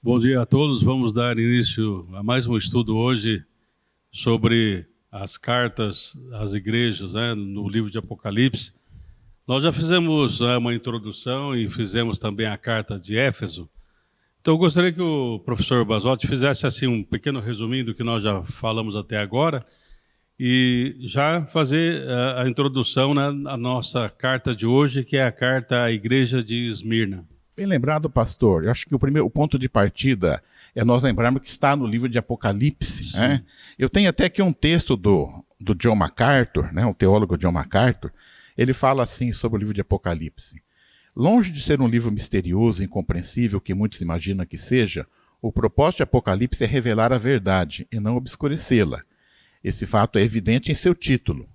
Bom dia a todos. Vamos dar início a mais um estudo hoje sobre as cartas às igrejas, no livro de Apocalipse. Nós já fizemos uma introdução e fizemos também a carta de Éfeso. Então eu gostaria que o professor Basotti fizesse assim um pequeno resuminho do que nós já falamos até agora e já fazer a introdução na nossa carta de hoje, que é a carta à igreja de Esmirna. Bem lembrado, pastor. Eu acho que o ponto de partida é nós lembrarmos que está no livro de Apocalipse. Né? Eu tenho até aqui um texto do John MacArthur, né, o teólogo John MacArthur. Ele fala assim sobre o livro de Apocalipse. Longe de ser um livro misterioso e incompreensível, que muitos imaginam que seja, o propósito de Apocalipse é revelar a verdade e não obscurecê-la. Esse fato é evidente em seu título.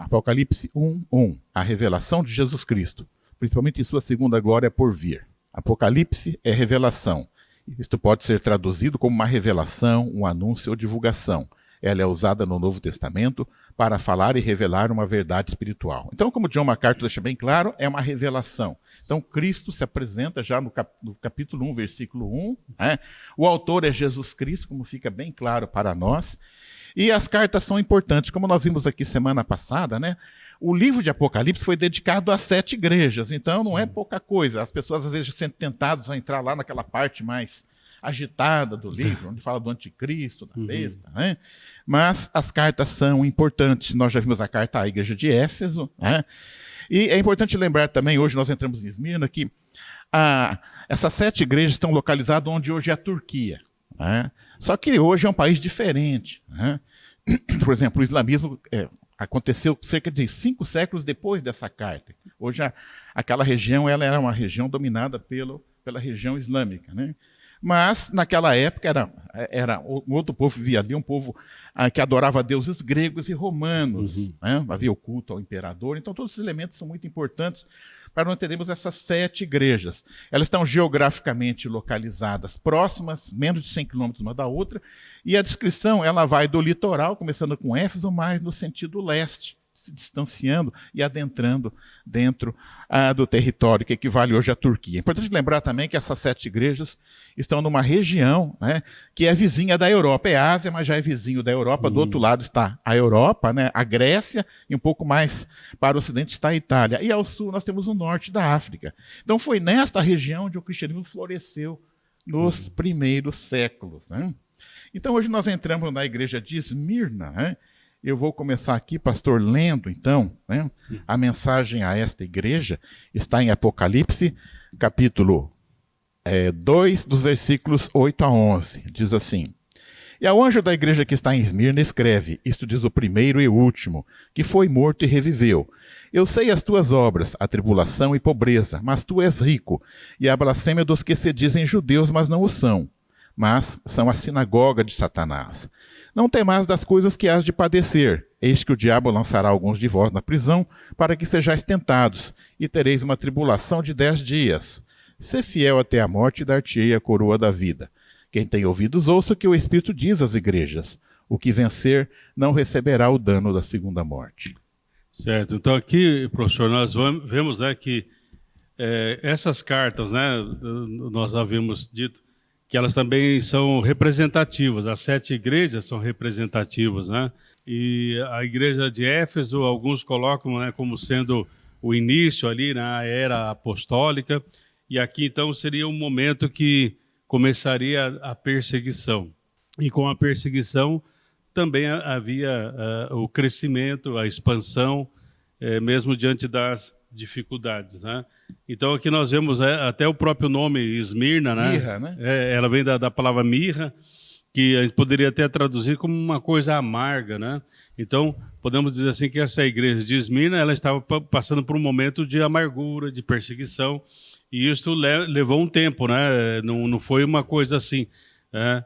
Apocalipse 1:1, a revelação de Jesus Cristo, principalmente em sua segunda glória por vir. Apocalipse é revelação. Isto pode ser traduzido como uma revelação, um anúncio ou divulgação. Ela é usada no Novo Testamento para falar e revelar uma verdade espiritual. Então, como John MacArthur deixa bem claro, é uma revelação. Então, Cristo se apresenta já no capítulo 1, versículo 1. Né? O autor é Jesus Cristo, como fica bem claro para nós. E as cartas são importantes. Como nós vimos aqui semana passada, né? O livro de Apocalipse foi dedicado a 7 igrejas, então não é pouca coisa. As pessoas às vezes sendo tentadas a entrar lá naquela parte mais agitada do livro, onde fala do anticristo, da besta, né? Mas as cartas são importantes. Nós já vimos a carta à igreja de Éfeso, né? E é importante lembrar também, hoje nós entramos em Esmirna, que essas 7 igrejas estão localizadas onde hoje é a Turquia. Né? Só que hoje é um país diferente. Né? Por exemplo, o islamismo aconteceu cerca de 5 séculos depois dessa carta. Hoje aquela região ela era uma região dominada pela região islâmica. Né? Mas naquela época era um outro povo vivia ali, um povo que adorava deuses gregos e romanos. Né? Havia o culto ao imperador. Então todos esses elementos são muito importantes para nós entendermos essas 7 igrejas. Elas estão geograficamente localizadas próximas, menos de 100 quilômetros uma da outra, e a descrição ela vai do litoral, começando com Éfeso, mais no sentido leste, se distanciando e adentrando dentro do território que equivale hoje à Turquia. É importante lembrar também que essas 7 igrejas estão numa região, né, que é vizinha da Europa. É Ásia, mas já é vizinho da Europa. Do outro lado está a Europa, né, a Grécia, e um pouco mais para o ocidente está a Itália. E ao sul nós temos o norte da África. Então foi nesta região onde o cristianismo floresceu nos primeiros séculos. Né? Então hoje nós entramos na igreja de Esmirna, né? Eu vou começar aqui, pastor, lendo, então, né, a mensagem a esta igreja. Está em Apocalipse, capítulo 2, dos versículos 8 a 11. Diz assim: E ao anjo da igreja que está em Esmirna escreve, isto diz o primeiro e o último, que foi morto e reviveu. Eu sei as tuas obras, a tribulação e pobreza, mas tu és rico, e a blasfêmia dos que se dizem judeus, mas não o são, mas são a sinagoga de Satanás. Não temais das coisas que hás de padecer. Eis que o diabo lançará alguns de vós na prisão, para que sejais tentados, e tereis uma tribulação de 10 dias. Sê fiel até a morte e dar-te-ei a coroa da vida. Quem tem ouvidos, ouça o que o Espírito diz às igrejas. O que vencer não receberá o dano da segunda morte. Certo. Então aqui, professor, nós vemos que essas cartas, né, nós havíamos dito, que elas também são representativas. As 7 igrejas são representativas, né? E a igreja de Éfeso, alguns colocam, né, como sendo o início ali na era apostólica, e aqui então seria um momento que começaria a perseguição. E com a perseguição também havia o crescimento, a expansão, mesmo diante das dificuldades, né? Então aqui nós vemos até o próprio nome Esmirna, né? Mirra, né? Ela vem da palavra mirra, que a gente poderia até traduzir como uma coisa amarga, né? Então podemos dizer assim que essa igreja de Esmirna ela estava passando por um momento de amargura, de perseguição, e isso levou um tempo, né? Não foi uma coisa assim, né?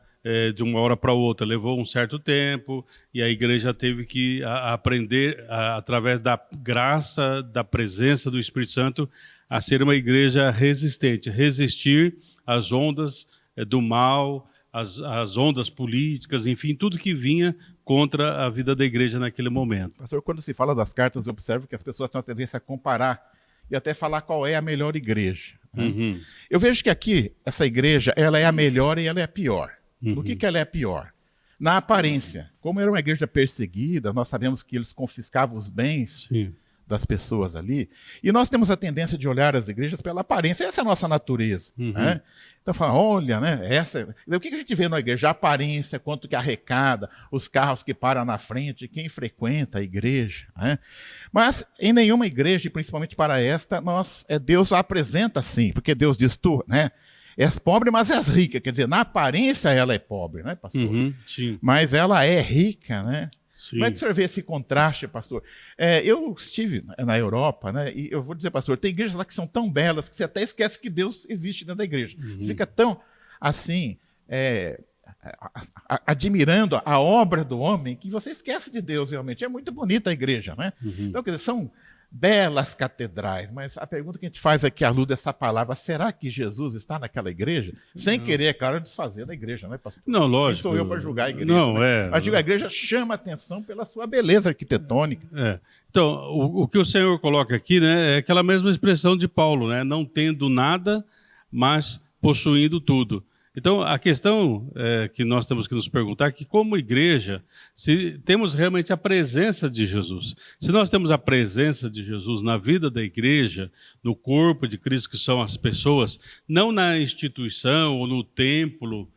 De uma hora para outra, levou um certo tempo, e a igreja teve que aprender, através da graça, da presença do Espírito Santo, a ser uma igreja resistente, resistir às ondas do mal, às ondas políticas, enfim, tudo que vinha contra a vida da igreja naquele momento. Pastor, quando se fala das cartas, eu observo que as pessoas têm a tendência a comparar e até falar qual é a melhor igreja. Né? Uhum. Eu vejo que aqui, essa igreja, ela é a melhor e ela é a pior. No que ela é a pior? Na aparência. Como era uma igreja perseguida, nós sabemos que eles confiscavam os bens Sim. das pessoas ali. E nós temos a tendência de olhar as igrejas pela aparência. Essa é a nossa natureza. Né? Então, fala, olha, né? O que a gente vê na igreja? A aparência, quanto que arrecada, os carros que param na frente, quem frequenta a igreja. Né? Mas em nenhuma igreja, e principalmente para esta, Deus a apresenta assim, porque Deus diz, tu, né? És pobre, mas és rica. Quer dizer, na aparência ela é pobre, né, pastor? Sim. Mas ela é rica, né? Sim. Como é que o senhor vê esse contraste, pastor? Eu estive na Europa, né? E eu vou dizer, pastor, tem igrejas lá que são tão belas que você até esquece que Deus existe dentro da igreja. Você fica tão, assim, admirando a obra do homem que você esquece de Deus realmente. É muito bonita a igreja, né? Então, quer dizer, são belas catedrais, mas a pergunta que a gente faz aqui à luz dessa palavra, será que Jesus está naquela igreja? Sem querer, é claro, desfazer da igreja, né, pastor? Não, lógico. Quem sou eu para julgar a igreja? Não, né? Mas digo, a igreja chama atenção pela sua beleza arquitetônica. Então, o que o Senhor coloca aqui, né, é aquela mesma expressão de Paulo, né, não tendo nada, mas possuindo tudo. Então, a questão que nós temos que nos perguntar é que, como igreja, se temos realmente a presença de Jesus. Se nós temos a presença de Jesus na vida da igreja, no corpo de Cristo, que são as pessoas, não na instituição ou no templo,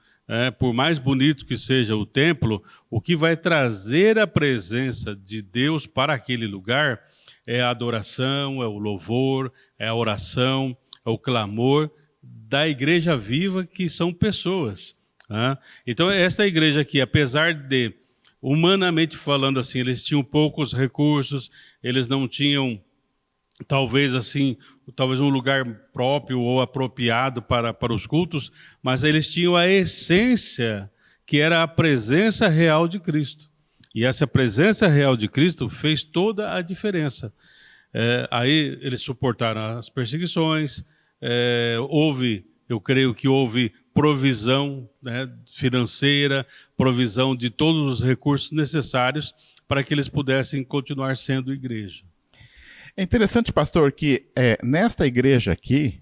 por mais bonito que seja o templo, o que vai trazer a presença de Deus para aquele lugar é a adoração, é o louvor, é a oração, é o clamor da igreja viva, que são pessoas. Né? Então, esta igreja aqui, apesar de, humanamente falando assim, eles tinham poucos recursos, eles não tinham, talvez um lugar próprio ou apropriado para os cultos, mas eles tinham a essência, que era a presença real de Cristo. E essa presença real de Cristo fez toda a diferença. Aí eles suportaram as perseguições, eu creio que houve provisão, né, financeira, provisão de todos os recursos necessários para que eles pudessem continuar sendo igreja. É interessante, pastor, que nesta igreja aqui,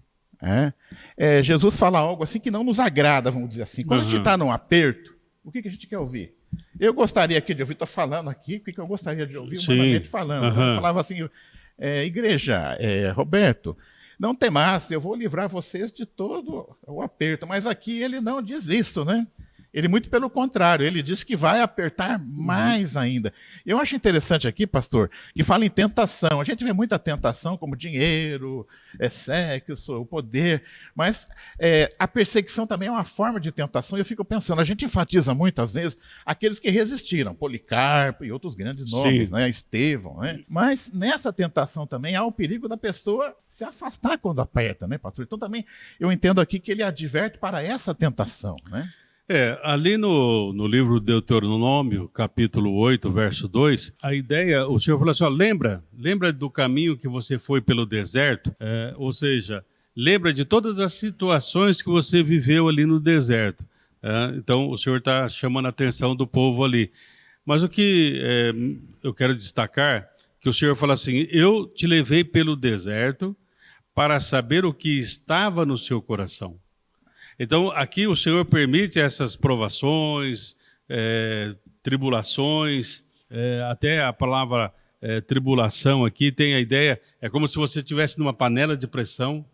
Jesus fala algo assim que não nos agrada, vamos dizer assim. Quando a gente está num aperto, o que a gente quer ouvir? Eu gostaria aqui de ouvir, estou falando aqui, o que eu gostaria de ouvir humanamente falando. Eu falava assim, igreja, Roberto, não temas, eu vou livrar vocês de todo o aperto. Mas aqui ele não diz isso, né? Ele, muito pelo contrário, ele diz que vai apertar mais ainda. Eu acho interessante aqui, pastor, que fala em tentação. A gente vê muita tentação, como dinheiro, sexo, o poder, mas a perseguição também é uma forma de tentação. E eu fico pensando, a gente enfatiza muitas vezes aqueles que resistiram, Policarpo e outros grandes nomes, né? Estevão, né? Mas nessa tentação também há o perigo da pessoa se afastar quando aperta, né, pastor? Então também eu entendo aqui que ele adverte para essa tentação, né? Ali no livro Deuteronômio, capítulo 8, verso 2, a ideia, o Senhor falou assim, lembra do caminho que você foi pelo deserto? Ou seja, lembra de todas as situações que você viveu ali no deserto. Então, o Senhor está chamando a atenção do povo ali. Mas o que eu quero destacar, que o Senhor fala assim, eu te levei pelo deserto para saber o que estava no seu coração. Então, aqui o Senhor permite essas provações, tribulações, até a palavra tribulação aqui tem a ideia, é como se você estivesse numa panela de pressão,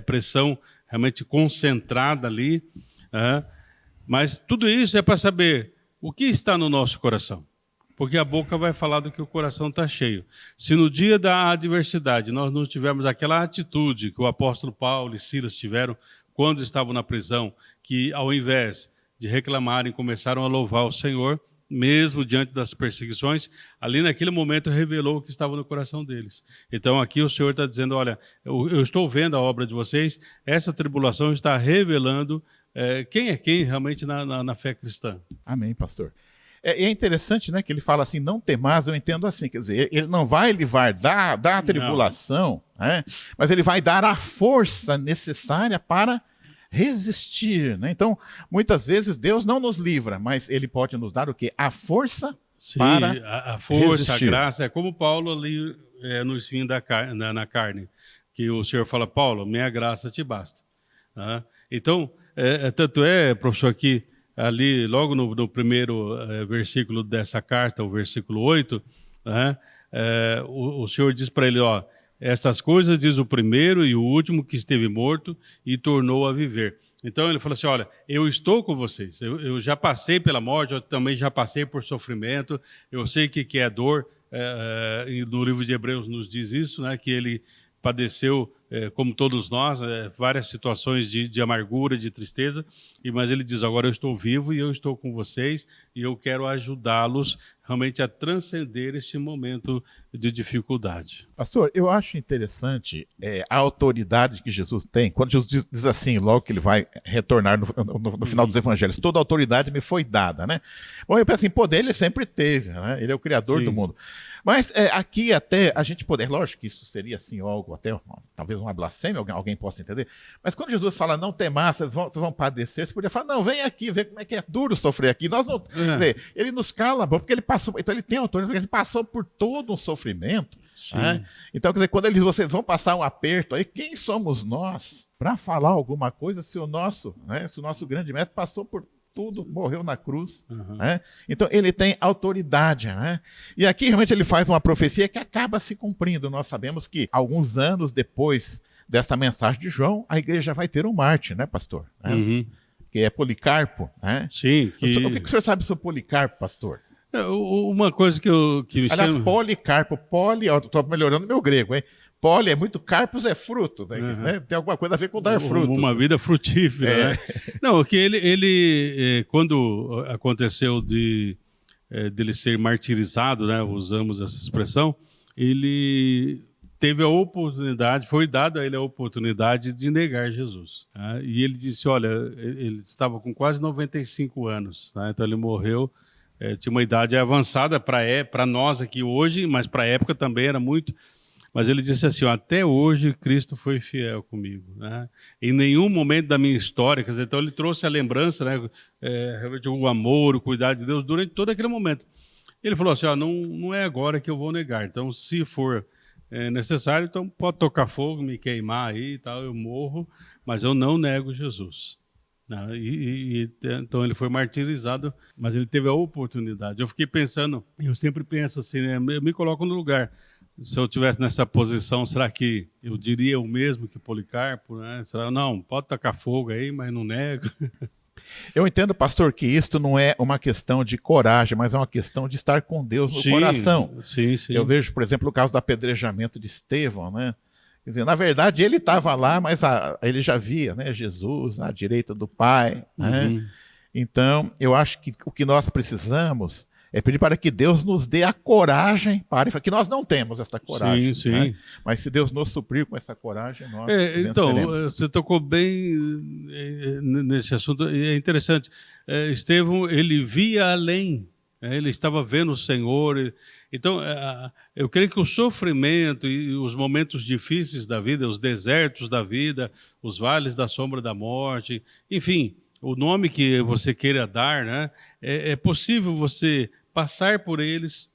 pressão realmente concentrada ali, mas tudo isso é para saber o que está no nosso coração, porque a boca vai falar do que o coração está cheio. Se no dia da adversidade nós não tivermos aquela atitude que o apóstolo Paulo e Silas tiveram, quando estavam na prisão, que ao invés de reclamarem, começaram a louvar o Senhor, mesmo diante das perseguições, ali naquele momento revelou o que estava no coração deles. Então aqui o Senhor está dizendo, olha, eu estou vendo a obra de vocês, essa tribulação está revelando quem é quem realmente na fé cristã. Amém, pastor. É interessante, né, que ele fala assim, não temais, eu entendo assim, quer dizer, ele não vai dar a tribulação, né, mas ele vai dar a força necessária para resistir, né? Então, muitas vezes Deus não nos livra, mas ele pode nos dar o quê? A força. Sim, para a força, resistir. A graça, é como Paulo ali no espinho na carne, que o Senhor fala, Paulo, minha graça te basta. Tá? Então, tanto professor, que ali, logo no primeiro versículo dessa carta, o versículo 8, né, o Senhor diz para ele, ó, essas coisas diz o primeiro e o último que esteve morto e tornou a viver. Então ele falou assim, olha, eu estou com vocês, eu já passei pela morte, eu também já passei por sofrimento, eu sei que é dor, no livro de Hebreus nos diz isso, né, que ele padeceu, como todos nós, várias situações de amargura, de tristeza, mas ele diz, agora eu estou vivo e eu estou com vocês e eu quero ajudá-los realmente a transcender este momento de dificuldade. Pastor, eu acho interessante a autoridade que Jesus tem, quando Jesus diz assim, logo que ele vai retornar no final dos evangelhos, toda a autoridade me foi dada, né? Bom, eu penso assim, poder ele sempre teve, né? Ele é o criador do mundo. Mas aqui até a gente poder, lógico que isso seria assim algo até, talvez uma blasfêmia, alguém possa entender, mas quando Jesus fala, não tem massa, vocês vão padecer, você podia falar, não, vem aqui, vê como é que é duro sofrer aqui. Nós não, quer dizer, ele nos cala a boca, porque ele passou, então ele tem autoridade, porque ele passou por todo um sofrimento. Né? Então, quer dizer, quando ele diz, vocês vão passar um aperto aí, quem somos nós para falar alguma coisa se o nosso grande mestre passou por tudo, morreu na cruz. Né? Então, ele tem autoridade. Né? E aqui, realmente, ele faz uma profecia que acaba se cumprindo. Nós sabemos que, alguns anos depois dessa mensagem de João, a igreja vai ter um mártir, né, pastor? Né? Que é Policarpo. Né? Sim. O que o senhor sabe sobre Policarpo, pastor? Uma coisa que me aliás, chama... Policarpo, estou melhorando meu grego, hein? Poli é muito, carpos é fruto, né? Tem alguma coisa a ver com dar frutos. Uma vida frutífera, né? Não, que ele quando aconteceu dele ser martirizado, né? Usamos essa expressão, ele teve a oportunidade, foi dado a ele a oportunidade de negar Jesus. Né? E ele disse, olha, ele estava com quase 95 anos, né? Então ele morreu, tinha uma idade avançada para nós aqui hoje, mas para a época também era muito... Mas ele disse assim, até hoje Cristo foi fiel comigo. Né? Em nenhum momento da minha história, quer dizer, então ele trouxe a lembrança, né, o amor, o cuidado de Deus durante todo aquele momento. Ele falou assim, não é agora que eu vou negar, então se for necessário, então pode tocar fogo, me queimar aí e tal, eu morro, mas eu não nego Jesus. Então ele foi martirizado, mas ele teve a oportunidade. Eu fiquei pensando, eu sempre penso assim, né, eu me coloco no lugar. Se eu estivesse nessa posição, será que eu diria o mesmo que Policarpo? Né? Será, não, pode tacar fogo aí, mas não nego. Eu entendo, pastor, que isto não é uma questão de coragem, mas é uma questão de estar com Deus no coração. Sim. Eu vejo, por exemplo, o caso do apedrejamento de Estevão, né? Quer dizer, na verdade, ele estava lá, mas ele já via, né, Jesus à direita do Pai. Né? Então, eu acho que o que nós precisamos é pedir para que Deus nos dê a coragem, que nós não temos essa coragem. Sim. Né? Mas se Deus nos suprir com essa coragem, nós então, venceremos. você tocou bem nesse assunto, é interessante. Estevão, ele via além, ele estava vendo o Senhor. Então, eu creio que o sofrimento e os momentos difíceis da vida, os desertos da vida, os vales da sombra da morte, enfim, o nome que você queira dar, né? É possível você passar por eles.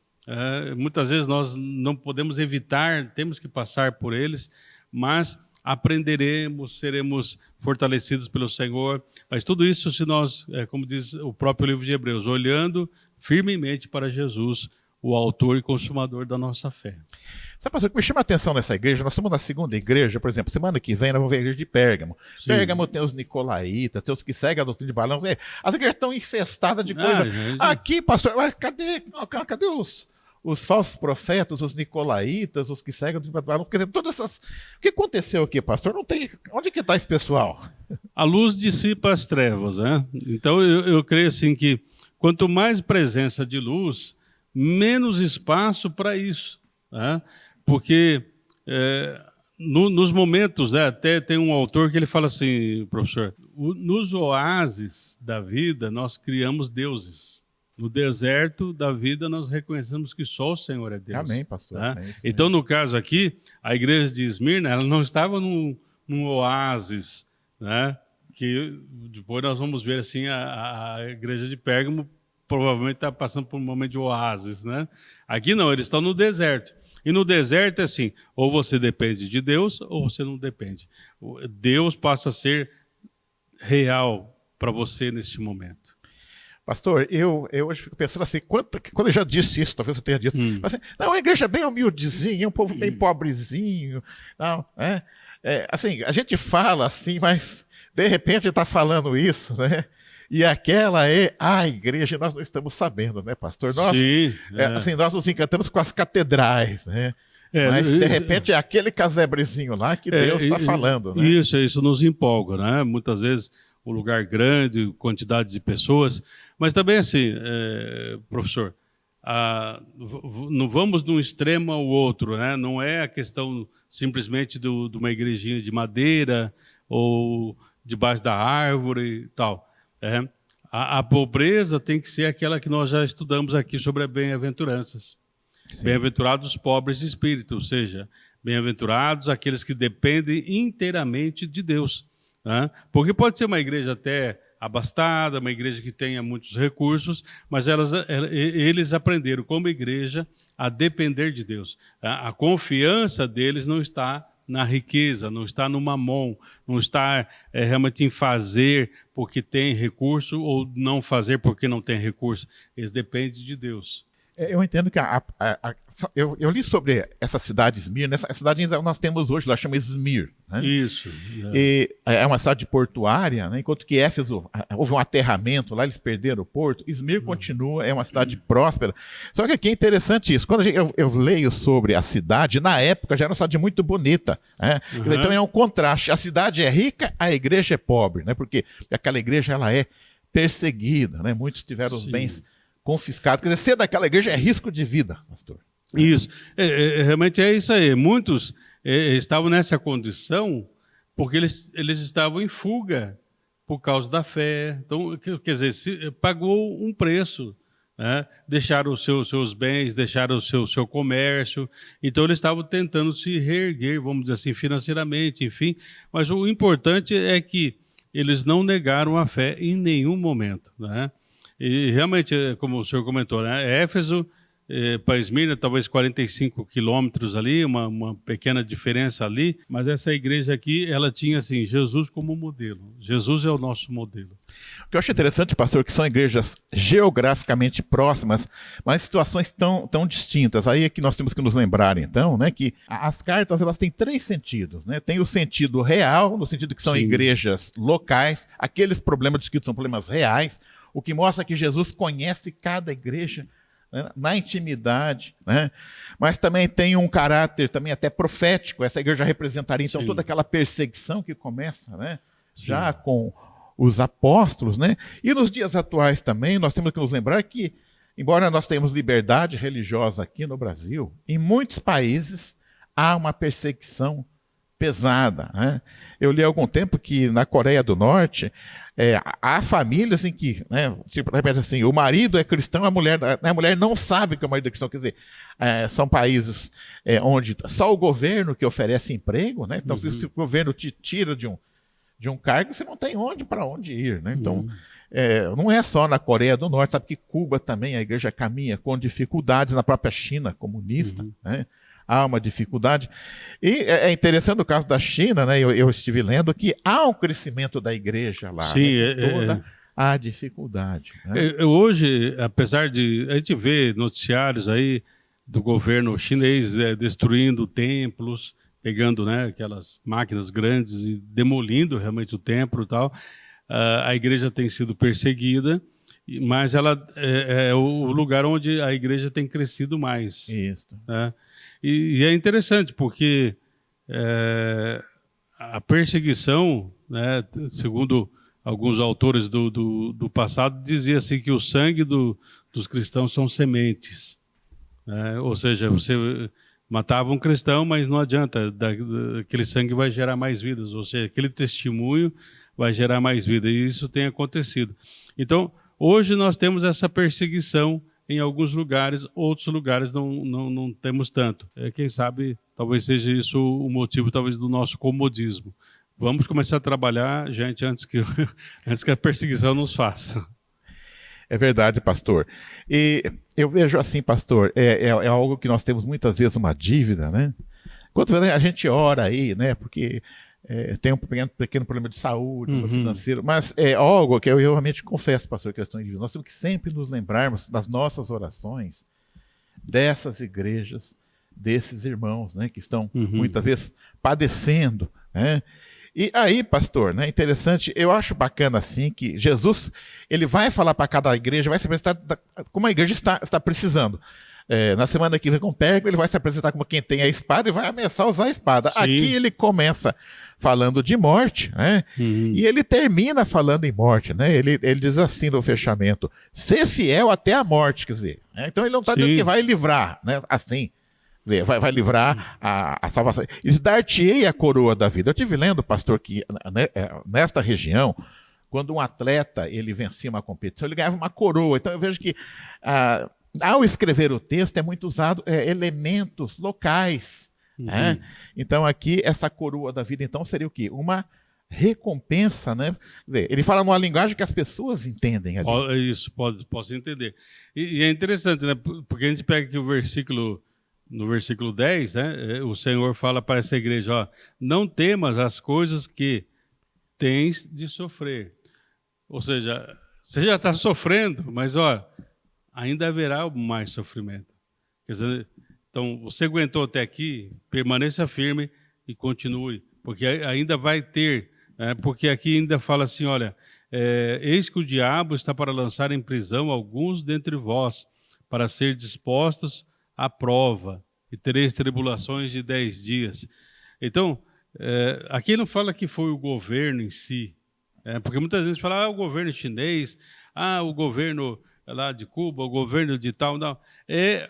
Muitas vezes nós não podemos evitar, temos que passar por eles, mas aprenderemos, seremos fortalecidos pelo Senhor. Mas tudo isso se nós, como diz o próprio livro de Hebreus, olhando firmemente para Jesus, o autor e consumador da nossa fé. Sabe, pastor, o que me chama a atenção nessa igreja, nós estamos na segunda igreja, por exemplo, semana que vem nós vamos ver a igreja de Pérgamo. Sim. Pérgamo tem os nicolaítas, tem os que seguem a doutrina de Balaão. As igrejas estão infestadas de coisa. Aqui, pastor, cadê os falsos profetas, os nicolaítas, os que seguem a doutrina de Balaão? Quer dizer, todas essas... O que aconteceu aqui, pastor? Não tem... Onde que está esse pessoal? A luz dissipa as trevas, né? Então, eu creio assim que quanto mais presença de luz, menos espaço para isso. Né? Porque nos momentos, até tem um autor que ele fala assim, professor, nos oásis da vida nós criamos deuses. No deserto da vida nós reconhecemos que só o Senhor é Deus. Amém, pastor. Tá? Amém, então, no caso aqui, a igreja de Esmirna, ela não estava num oásis, né? Que depois nós vamos ver assim, a igreja de Pérgamo provavelmente está passando por um momento de oásis, né? Aqui não, eles estão no deserto. E no deserto é assim, ou você depende de Deus, ou você não depende. Deus passa a ser real para você neste momento. Pastor, eu hoje fico pensando assim, quando eu já disse isso, talvez eu tenha dito, mas assim, não, a igreja é bem humildezinha, um povo bem pobrezinho, não, assim, a gente fala assim, mas de repente está falando isso, né? E aquela é a igreja, nós não estamos sabendo, né, pastor? Nós, Sim, assim, nós nos encantamos com as catedrais, né? Mas, de repente, é aquele casebrezinho lá que Deus está falando, né? Isso nos empolga, né? Muitas vezes um lugar grande, quantidade de pessoas, mas também assim, professor, não vamos de um extremo ao outro, né? Não é a questão simplesmente de uma igrejinha de madeira ou debaixo da árvore e tal. A pobreza tem que ser aquela que nós já estudamos aqui sobre as bem-aventuranças. Bem-aventurados os pobres de espírito, ou seja, bem-aventurados aqueles que dependem inteiramente de Deus. Né? Porque pode ser uma igreja até abastada, uma igreja que tenha muitos recursos, mas eles aprenderam como igreja a depender de Deus. A confiança deles não está na riqueza, não está no mamon, não está realmente em fazer porque tem recurso ou não fazer porque não tem recurso. Eles dependem de Deus. Eu entendo que eu li sobre essa cidade Esmir, essa cidade ainda nós temos hoje, lá chama Esmir. Né? Isso. E é uma cidade portuária, né? Enquanto que Éfeso, houve um aterramento, lá eles perderam o porto. Esmir continua, é uma cidade próspera. Só que aqui é interessante isso. Quando eu leio sobre a cidade, na época já era uma cidade muito bonita. Né? Então é um contraste. A cidade é rica, a igreja é pobre. Né? Porque aquela igreja ela é perseguida. Né? Muitos tiveram os bens confiscado. Quer dizer, ser daquela igreja é risco de vida, pastor. Isso. Realmente é isso aí. Muitos estavam nessa condição porque eles estavam em fuga por causa da fé. Então, quer dizer, pagou um preço. Né? Deixaram os seus bens, deixaram o seu comércio. Então, eles estavam tentando se reerguer, vamos dizer assim, financeiramente, enfim. Mas o importante é que eles não negaram a fé em nenhum momento, né? E realmente, como o senhor comentou, né? Éfeso para Esmirna, talvez 45 quilômetros ali, uma pequena diferença ali, mas essa igreja aqui, ela tinha assim, Jesus como modelo. Jesus é o nosso modelo. O que eu acho interessante, pastor, que são igrejas geograficamente próximas, mas situações tão distintas. Aí é que nós temos que nos lembrar, então, né, que as cartas elas têm 3 sentidos. Né? Tem o sentido real, no sentido que são igrejas locais, aqueles problemas descritos são problemas reais, o que mostra que Jesus conhece cada igreja, né, na intimidade, né? Mas também tem um caráter também até profético. Essa igreja representaria então toda aquela perseguição que começa, né, já com os apóstolos, né? E nos dias atuais também nós temos que nos lembrar que, embora nós tenhamos liberdade religiosa aqui no Brasil, em muitos países há uma perseguição pesada. Né? Eu li há algum tempo que na Coreia do Norte há famílias em que, né, tipo, assim, o marido é cristão, a mulher não sabe que o marido é cristão. Quer dizer, são países onde só o governo que oferece emprego, né? Então, se o governo te tira de um cargo, você não tem para onde ir. Né? Então, não é só na Coreia do Norte, sabe que Cuba também, a igreja caminha com dificuldades, na própria China comunista, né? Há uma dificuldade. E é interessante o caso da China, né? Eu estive lendo que há um crescimento da igreja lá. Sim, né? Toda a dificuldade. Né? Hoje, apesar de a gente ver noticiários aí do governo chinês destruindo templos, pegando, né, aquelas máquinas grandes e demolindo realmente o templo e tal, a igreja tem sido perseguida, mas ela é o lugar onde a igreja tem crescido mais. Isso. Né? E é interessante porque a perseguição, né, segundo alguns autores do passado, dizia assim que o sangue dos cristãos são sementes. Né? Ou seja, você matava um cristão, mas não adianta, aquele sangue vai gerar mais vidas, ou seja, aquele testemunho vai gerar mais vida, e isso tem acontecido. Então, hoje nós temos essa perseguição em alguns lugares, outros lugares não temos tanto. Quem sabe, talvez seja isso o motivo talvez do nosso comodismo. Vamos começar a trabalhar, gente, antes que a perseguição nos faça. É verdade, pastor. E eu vejo assim, pastor, é algo que nós temos muitas vezes uma dívida, né? Quando a gente ora aí, né? Porque tem um pequeno problema de saúde, Uhum. financeiro, mas é algo que eu realmente confesso, pastor, que eu estou em dívida. Nós temos que sempre nos lembrarmos das nossas orações, dessas igrejas, desses irmãos, né? Que estão muitas vezes padecendo, né? E aí, pastor, né, interessante, eu acho bacana assim que Jesus, ele vai falar para cada igreja, vai se apresentar como a igreja está precisando. Na semana que vem com o Pérgamo, ele vai se apresentar como quem tem a espada e vai ameaçar usar a espada. Sim. Aqui ele começa falando de morte, né? E ele termina falando em morte, né? Ele diz assim no fechamento, ser fiel até a morte, quer dizer. Né? Então ele não está dizendo que vai livrar, né? Assim. Vai livrar a salvação. E dar-te-ei a coroa da vida. Eu estive lendo, pastor, que nesta região, quando um atleta ele vencia uma competição, ele ganhava uma coroa. Então eu vejo que, ao escrever o texto, é muito usado elementos locais. Né? Então aqui, essa coroa da vida, então, seria o quê? Uma recompensa, né? Ele fala numa linguagem que as pessoas entendem ali. Isso, posso entender. E é interessante, né? Porque a gente pega aqui no versículo 10, né, o Senhor fala para essa igreja, ó, não temas as coisas que tens de sofrer. Ou seja, você já está sofrendo, mas ó, ainda haverá mais sofrimento. Quer dizer, então, você aguentou até aqui, permaneça firme e continue, porque ainda vai ter, porque aqui ainda fala assim, olha, eis que o diabo está para lançar em prisão alguns dentre vós, para ser dispostos à prova, e tereis tribulações de 10 dias. Então, aqui não fala que foi o governo em si, porque muitas vezes fala, o governo chinês, o governo lá de Cuba, o governo de tal, não.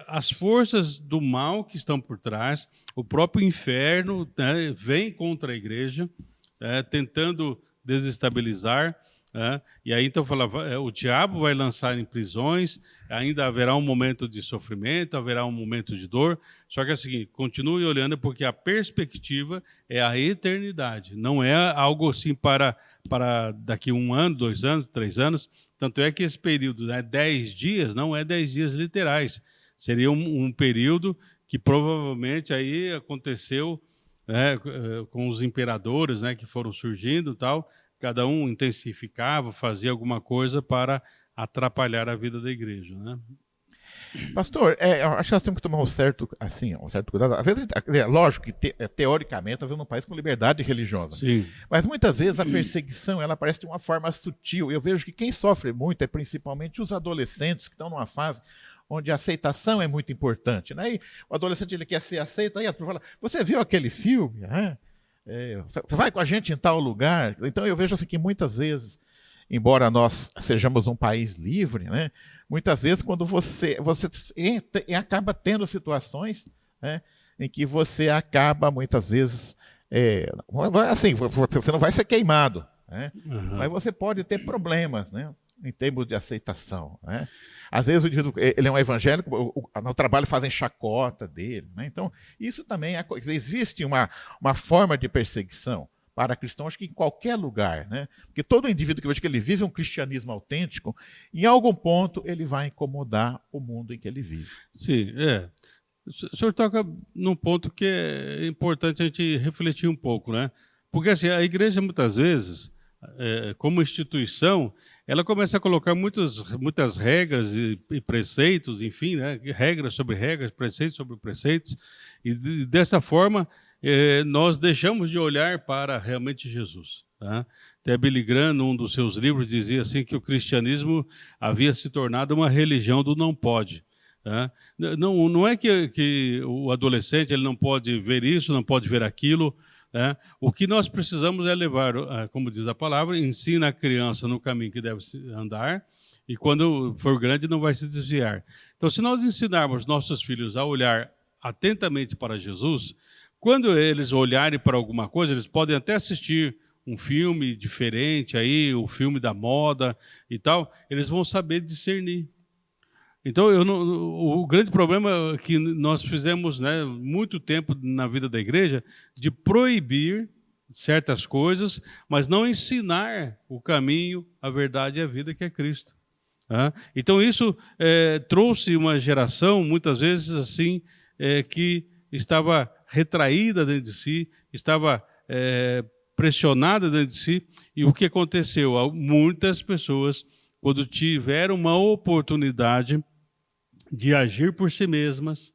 As forças do mal que estão por trás, o próprio inferno, né, vem contra a igreja, tentando desestabilizar. E aí então falava, o diabo vai lançar em prisões, ainda haverá um momento de sofrimento, haverá um momento de dor, só que é o seguinte, continue olhando porque a perspectiva é a eternidade, não é algo assim para daqui 1 ano, 2 anos, 3 anos, tanto é que esse período, 10 dias, não é 10 dias literais, seria um período que provavelmente aí aconteceu com os imperadores, que foram surgindo e tal, cada um intensificava, fazia alguma coisa para atrapalhar a vida da igreja, né? Pastor, eu acho que nós temos que tomar um certo cuidado. Às vezes, lógico que teoricamente nós vivemos num país com liberdade religiosa. Sim. Mas muitas vezes a perseguição ela aparece de uma forma sutil. Eu vejo que quem sofre muito é principalmente os adolescentes que estão numa fase onde a aceitação é muito importante. Né? E o adolescente ele quer ser aceito, aí a turma fala, você viu aquele filme? Você vai com a gente em tal lugar? Então eu vejo assim que muitas vezes, embora nós sejamos um país livre, né, muitas vezes quando você acaba tendo situações, né, em que você acaba muitas vezes assim, você não vai ser queimado, né, mas você pode ter problemas, né, em termos de aceitação, né? Às vezes o indivíduo ele é um evangélico, no trabalho fazem chacota dele, né? Então isso também existe uma forma de perseguição para cristãos, acho que em qualquer lugar, né? Porque todo indivíduo que eu vejo que ele vive um cristianismo autêntico, em algum ponto ele vai incomodar o mundo em que ele vive. Sim, O senhor toca num ponto que é importante a gente refletir um pouco, né? Porque assim, a igreja muitas vezes, como instituição, ela começa a colocar muitas regras e preceitos, enfim, né? Regras sobre regras, preceitos sobre preceitos, e dessa forma nós deixamos de olhar para realmente Jesus. Tá? Até Billy Graham, num dos seus livros, dizia assim que o cristianismo havia se tornado uma religião do não pode. Tá? Não é que o adolescente ele não pode ver isso, não pode ver aquilo. O que nós precisamos é levar, como diz a palavra, ensina a criança no caminho que deve andar e quando for grande não vai se desviar. Então, se nós ensinarmos nossos filhos a olhar atentamente para Jesus, quando eles olharem para alguma coisa, eles podem até assistir um filme diferente, aí, o filme da moda e tal, eles vão saber discernir. Então, o grande problema é que nós fizemos, né, muito tempo na vida da igreja de proibir certas coisas, mas não ensinar o caminho, a verdade e a vida que é Cristo. Tá? Então isso trouxe uma geração, muitas vezes assim, que estava retraída dentro de si, estava pressionada dentro de si. E o que aconteceu? Muitas pessoas, quando tiveram uma oportunidade de agir por si mesmas,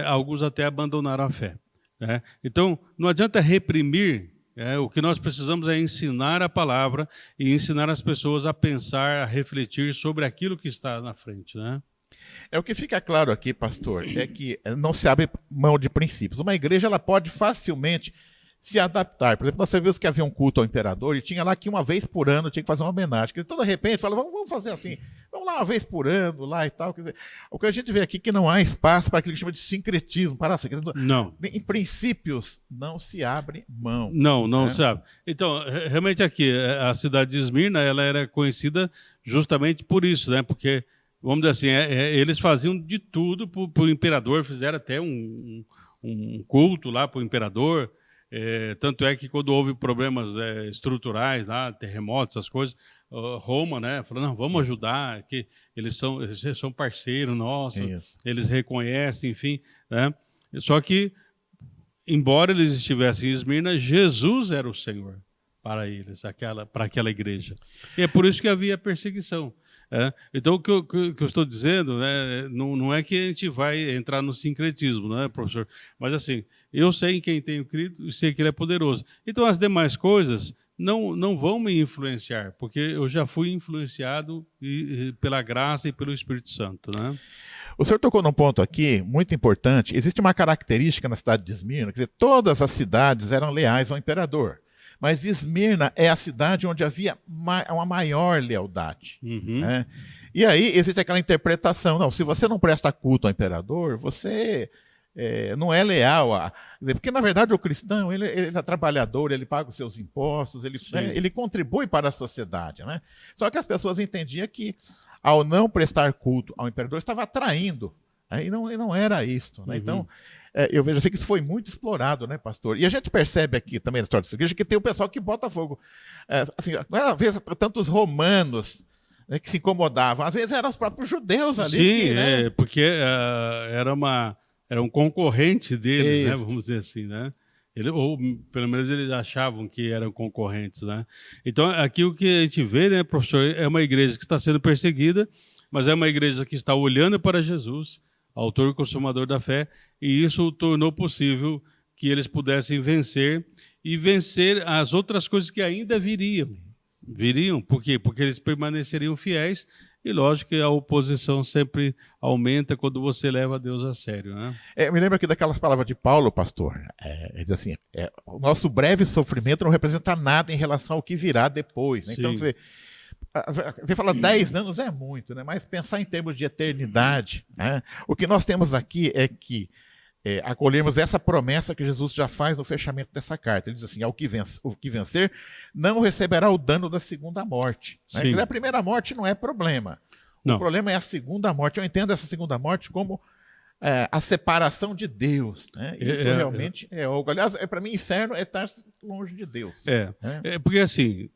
alguns até abandonaram a fé. Né? Então, não adianta reprimir. O que nós precisamos é ensinar a palavra e ensinar as pessoas a pensar, a refletir sobre aquilo que está na frente. Né? O que fica claro aqui, pastor, é que não se abre mão de princípios. Uma igreja ela pode facilmente se adaptar. Por exemplo, nós vimos que havia um culto ao imperador e tinha lá que uma vez por ano tinha que fazer uma homenagem. Quer dizer, toda repente fala, vamos fazer assim, vamos lá uma vez por ano, lá e tal. Quer dizer, o que a gente vê aqui é que não há espaço para aquilo que chama de sincretismo. Para assim, não. Em princípios, não se abre mão. Não se abre. Então, realmente aqui, a cidade de Esmirna, ela era conhecida justamente por isso, né? Porque, vamos dizer assim, eles faziam de tudo para o imperador, fizeram até um culto lá para o imperador. Tanto é que quando houve problemas estruturais, lá, terremotos, essas coisas, Roma, né, falou, não, vamos ajudar, que eles são parceiros nossos, eles reconhecem, enfim. Né? Só que, embora eles estivessem em Esmirna, Jesus era o Senhor para eles, para aquela igreja. E é por isso que havia perseguição. Então, o que eu estou dizendo, né, não é que a gente vai entrar no sincretismo, né, professor? Mas, assim, eu sei em quem tenho crido e sei que ele é poderoso. Então, as demais coisas não vão me influenciar, porque eu já fui influenciado pela graça e pelo Espírito Santo. Né? O senhor tocou num ponto aqui muito importante. Existe uma característica na cidade de Esmirna, quer dizer, todas as cidades eram leais ao imperador. Mas Esmirna é a cidade onde havia uma maior lealdade. Uhum. Né? E aí existe aquela interpretação, não, se você não presta culto ao imperador, você não é leal. Porque, na verdade, o cristão ele é trabalhador, ele paga os seus impostos, ele contribui para a sociedade. Né? Só que as pessoas entendiam que, ao não prestar culto ao imperador, estava atraindo. E não era isto. Né? Uhum. Então, eu vejo assim que isso foi muito explorado, né, pastor? E a gente percebe aqui também na história dessa igreja que tem o pessoal que bota fogo. Assim, às vezes, tantos romanos, né, que se incomodavam, às vezes eram os próprios judeus ali. Sim, né? Porque era um concorrente deles, né, vamos dizer assim, né? Ou pelo menos eles achavam que eram concorrentes, né? Então, aqui o que a gente vê, né, professor, é uma igreja que está sendo perseguida, mas é uma igreja que está olhando para Jesus, autor e consumador da fé, e isso tornou possível que eles pudessem vencer e vencer as outras coisas que ainda viriam. Viriam, por quê? Porque eles permaneceriam fiéis, e lógico que a oposição sempre aumenta quando você leva Deus a sério. Né? Me lembro aqui daquelas palavras de Paulo, pastor. Ele diz assim, o nosso breve sofrimento não representa nada em relação ao que virá depois. Né? Então, você fala 10 anos é muito, né? Mas pensar em termos de eternidade, né? O que nós temos aqui é que acolhermos essa promessa que Jesus já faz no fechamento dessa carta. Ele diz assim, o que vencer não receberá o dano da segunda morte. Né? Quer dizer, a primeira morte não é problema. O problema é a segunda morte. Eu entendo essa segunda morte como a separação de Deus. Né? Isso realmente é algo. Aliás, para mim, inferno é estar longe de Deus. Porque assim,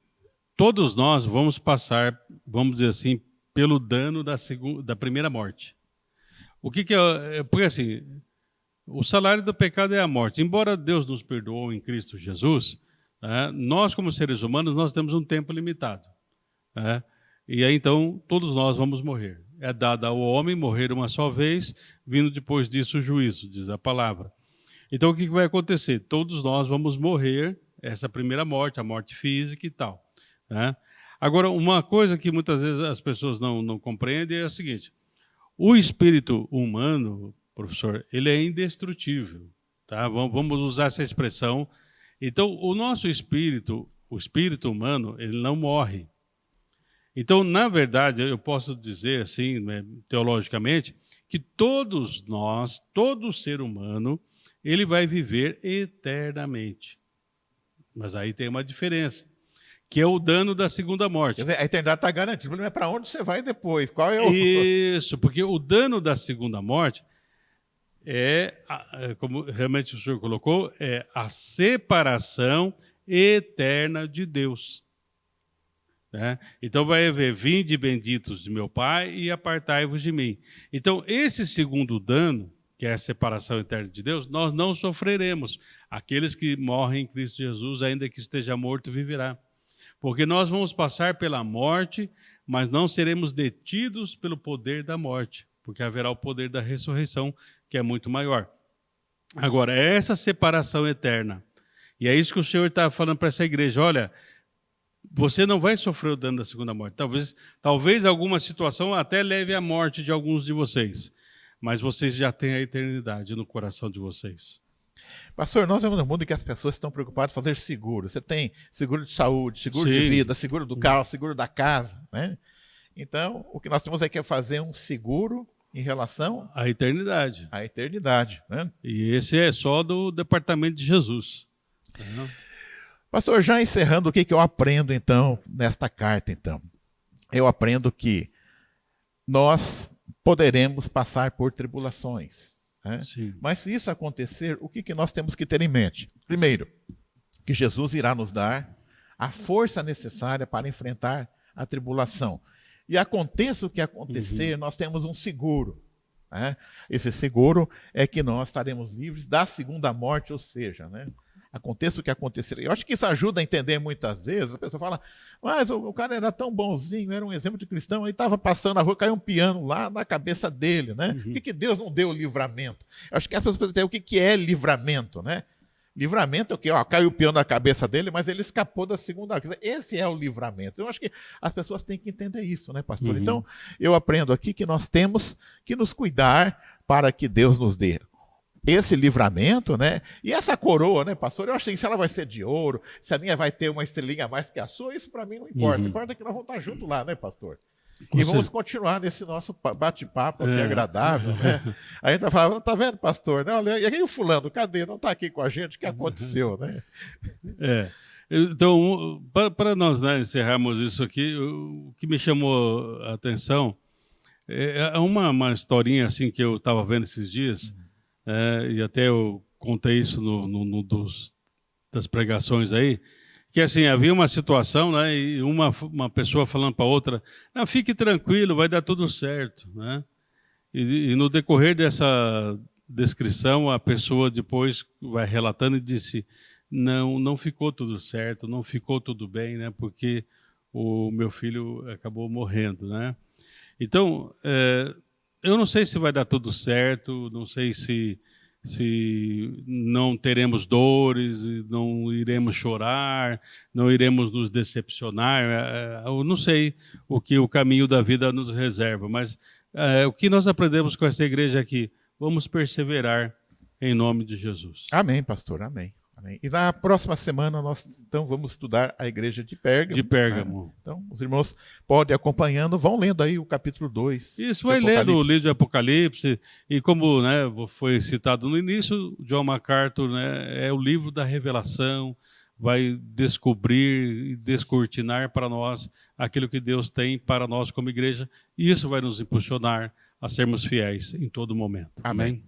todos nós vamos passar, vamos dizer assim, pelo dano da primeira morte. O que é? Porque assim, o salário do pecado é a morte. Embora Deus nos perdoe em Cristo Jesus, nós como seres humanos nós temos um tempo limitado. E aí então todos nós vamos morrer. É dado ao homem morrer uma só vez, vindo depois disso o juízo, diz a palavra. Então o que vai acontecer? Todos nós vamos morrer, essa primeira morte, a morte física e tal. Agora, uma coisa que muitas vezes as pessoas não compreendem é o seguinte: o espírito humano, professor, ele é indestrutível. Tá? Vamos usar essa expressão. Então, o nosso espírito, o espírito humano, ele não morre. Então, na verdade, eu posso dizer assim, né, teologicamente, que todos nós, todo ser humano, ele vai viver eternamente. Mas aí tem uma diferença, que é o dano da segunda morte. Quer dizer, a eternidade está garantida. O problema é para onde você vai depois. Qual é o... Isso, porque o dano da segunda morte como realmente o senhor colocou, é a separação eterna de Deus. né? Então vai haver: vinde benditos de meu Pai e apartai-vos de mim. Então esse segundo dano, que é a separação eterna de Deus, nós não sofreremos. Aqueles que morrem em Cristo Jesus, ainda que esteja morto, viverá. Porque nós vamos passar pela morte, mas não seremos detidos pelo poder da morte, porque haverá o poder da ressurreição, que é muito maior. Agora, essa separação eterna, e é isso que o Senhor está falando para essa igreja: olha, você não vai sofrer o dano da segunda morte. Talvez alguma situação até leve à morte de alguns de vocês, mas vocês já têm a eternidade no coração de vocês. Pastor, nós vivemos num mundo em que as pessoas estão preocupadas em fazer seguro. Você tem seguro de saúde, seguro de vida, seguro do carro, seguro da casa, né? Então, o que nós temos aqui é fazer um seguro em relação à eternidade. À eternidade, né? E esse é só do departamento de Jesus. Pastor, já encerrando, o que eu aprendo então nesta carta então? Eu aprendo que nós poderemos passar por tribulações. Mas se isso acontecer, o que nós temos que ter em mente? Primeiro, que Jesus irá nos dar a força necessária para enfrentar a tribulação. E aconteça o que acontecer, nós temos um seguro. Esse seguro é que nós estaremos livres da segunda morte, ou seja, aconteça o que acontecer. Eu acho que isso ajuda a entender muitas vezes. A pessoa fala: mas o cara era tão bonzinho, era um exemplo de cristão, aí estava passando na rua, caiu um piano lá na cabeça dele, né? Por que Deus não deu o livramento? Eu acho que as pessoas precisam entender o que é livramento, né? Livramento é o quê? Caiu o piano na cabeça dele, mas ele escapou da segunda vez. Esse é o livramento. Eu acho que as pessoas têm que entender isso, né, pastor? Então, eu aprendo aqui que nós temos que nos cuidar para que Deus nos dê esse livramento, né? E essa coroa, né, pastor? Eu acho que se ela vai ser de ouro, se a minha vai ter uma estrelinha a mais que a sua, isso para mim não importa. Importa que nós vamos estar juntos lá, né, pastor? E vamos continuar nesse nosso bate-papo aqui agradável, né? A gente vai falar: tá vendo, pastor? Né? Olha, e aí o fulano, cadê? Não está aqui com a gente, o que aconteceu, né? Então, para nós, né, encerrarmos isso aqui, o que me chamou a atenção é uma historinha assim que eu estava vendo esses dias, e até eu contei isso das pregações aí, que assim, havia uma situação, né, e uma pessoa falando para outra: não, fique tranquilo, vai dar tudo certo, né? E no decorrer dessa descrição, a pessoa depois vai relatando e disse: não ficou tudo certo, não ficou tudo bem, né, porque o meu filho acabou morrendo, né? Então, eu não sei se vai dar tudo certo, não sei se não teremos dores, não iremos chorar, não iremos nos decepcionar. Eu não sei o que o caminho da vida nos reserva, mas o que nós aprendemos com essa igreja aqui: vamos perseverar em nome de Jesus. Amém, pastor, amém. E na próxima semana nós então vamos estudar a igreja de Pérgamo. De Pérgamo. Né? Então, os irmãos podem ir acompanhando, vão lendo aí o capítulo 2. Isso, vai lendo o livro de Apocalipse. E como, né, foi citado no início, John MacArthur, né, é o livro da revelação, vai descobrir e descortinar para nós aquilo que Deus tem para nós como igreja. E isso vai nos impulsionar a sermos fiéis em todo momento. Amém.